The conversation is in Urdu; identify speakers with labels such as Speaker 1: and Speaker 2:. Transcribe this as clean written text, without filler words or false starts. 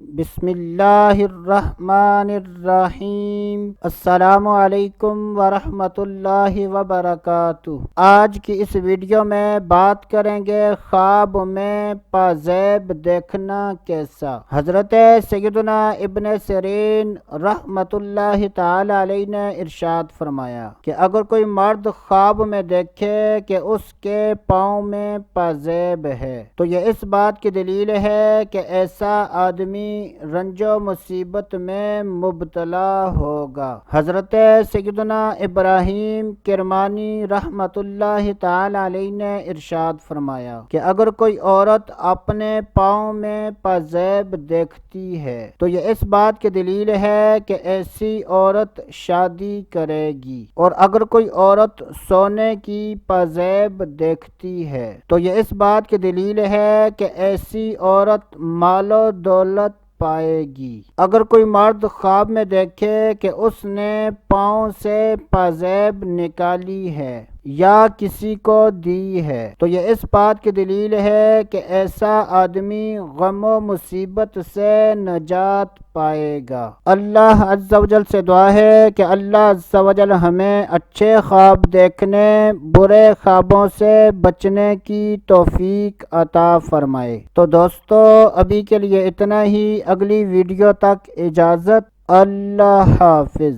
Speaker 1: بسم اللہ الرحمن الرحیم۔ السلام علیکم ورحمۃ اللہ وبرکاتہ۔ آج کی اس ویڈیو میں بات کریں گے خواب میں پازیب دیکھنا کیسا۔ حضرت سیدنا ابن سیرین رحمۃ اللہ تعالی علیہ نے ارشاد فرمایا کہ اگر کوئی مرد خواب میں دیکھے کہ اس کے پاؤں میں پازیب ہے تو یہ اس بات کی دلیل ہے کہ ایسا آدمی رنج و مصیبت میں مبتلا ہوگا۔ حضرت سیدنا ابراہیم کرمانی رحمۃ اللہ تعالی علیہ نے ارشاد فرمایا کہ اگر کوئی عورت اپنے پاؤں میں پازیب دیکھتی ہے تو یہ اس بات کی دلیل ہے کہ ایسی عورت شادی کرے گی، اور اگر کوئی عورت سونے کی پازیب دیکھتی ہے تو یہ اس بات کی دلیل ہے کہ ایسی عورت مال و دولت پائے گی۔ اگر کوئی مرد خواب میں دیکھے کہ اس نے پاؤں سے پازیب نکالی ہے یا کسی کو دی ہے تو یہ اس بات کی دلیل ہے کہ ایسا آدمی غم و مصیبت سے نجات پائے گا۔ اللہ عز و جل سے دعا ہے کہ اللہ عز و جل ہمیں اچھے خواب دیکھنے، برے خوابوں سے بچنے کی توفیق عطا فرمائے۔ تو دوستو ابھی کے لیے اتنا ہی، اگلی ویڈیو تک اجازت، اللہ حافظ۔